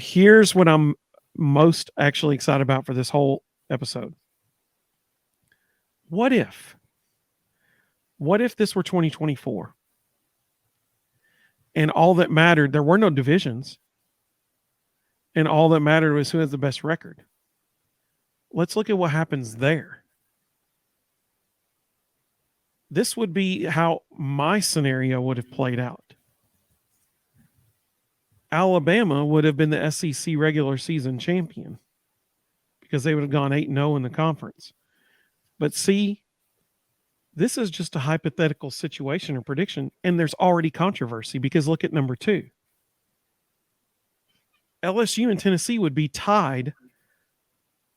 Here's what I'm most actually excited about for this whole episode. What if this were 2024 and all that mattered, there were no divisions, and all that mattered was who has the best record? Let's look at what happens there. This would be how my scenario would have played out. Alabama would have been the SEC regular season champion because they would have gone 8-0 in the conference. But see, this is just a hypothetical situation or prediction, and there's already controversy because look at number 2. LSU and Tennessee would be tied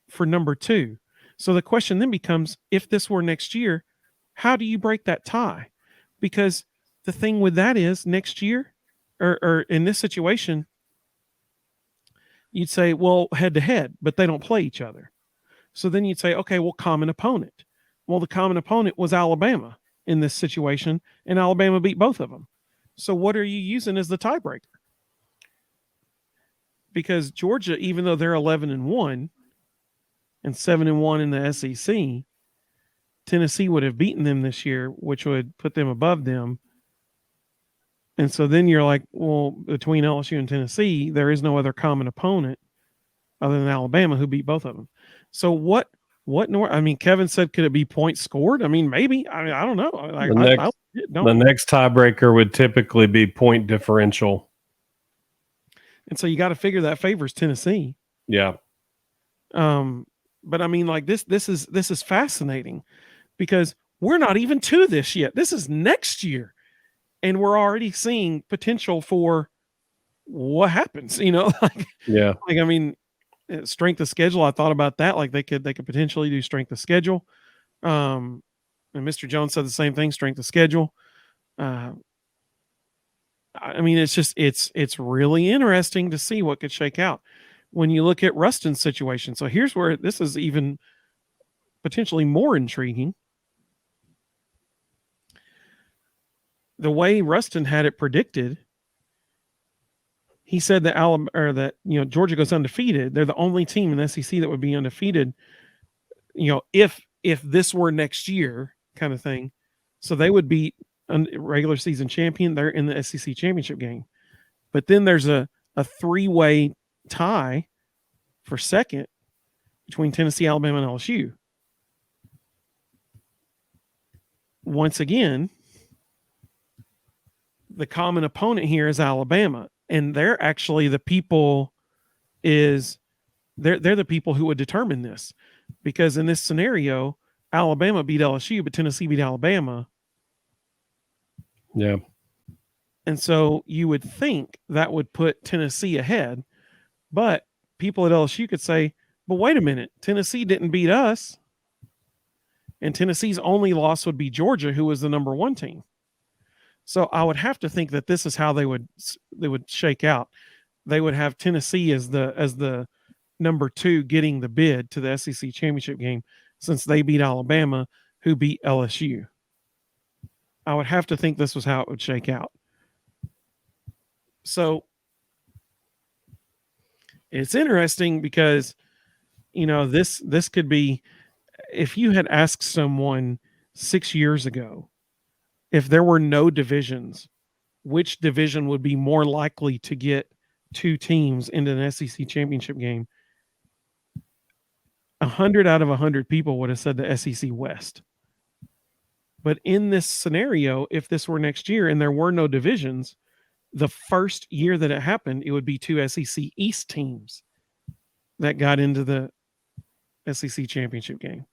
for number 2. So the question then becomes, if this were next year, how do you break that tie? Because the thing with that is next year, or in this situation, you'd say, well, head to head, but they don't play each other. So then you'd say, okay, well, common opponent. Well, the common opponent was Alabama in this situation, and Alabama beat both of them. So what are you using as the tiebreaker? Because Georgia, even though they're 11-1 and 7-1 in the SEC, Tennessee would have beaten them this year, which would put them above them. And so then you're like, well, between LSU and Tennessee, there is no other common opponent other than Alabama who beat both of them. So what I mean, Kevin said, could it be points scored? I mean, maybe. I mean, I don't know. The next tiebreaker would typically be point differential. And so you got to figure that favors Tennessee. Yeah. But I mean, like this is fascinating because we're not even to this yet. This is next year. And we're already seeing potential for what happens, like, yeah. Like, I mean, strength of schedule. I thought about that. Like they could potentially do strength of schedule. And Mr. Jones said the same thing, strength of schedule. I mean, it's really interesting to see what could shake out when you look at Ruston's situation. So here's where this is even potentially more intriguing. The way Ruston had it predicted, he said that Georgia goes undefeated. They're the only team in the SEC that would be undefeated, if this were next year kind of thing. So they would beat regular season champion. They're in the SEC championship game. But then there's a 3-way tie for second between Tennessee, Alabama, and LSU. Once again, the common opponent here is Alabama, and they're actually the people they're the people who would determine this, because in this scenario, Alabama beat LSU, but Tennessee beat Alabama. Yeah. And so you would think that would put Tennessee ahead, but people at LSU could say, but wait a minute, Tennessee didn't beat us. And Tennessee's only loss would be Georgia, who was the number 1 team. So I would have to think that this is how they would shake out. They would have Tennessee as the number 2 getting the bid to the SEC championship game, since they beat Alabama, who beat LSU. I would have to think this was how it would shake out. So it's interesting because, this could be, if you had asked someone 6 years ago, if there were no divisions, which division would be more likely to get 2 teams into an SEC championship game? 100 out of 100 people would have said the SEC West. But in this scenario, if this were next year and there were no divisions, the first year that it happened, it would be 2 SEC East teams that got into the SEC championship game.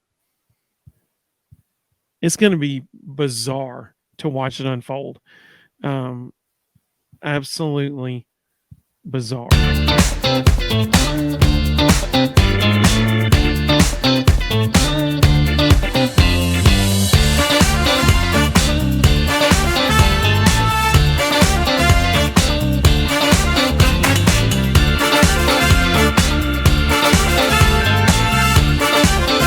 It's going to be bizarre to watch it unfold. Absolutely bizarre.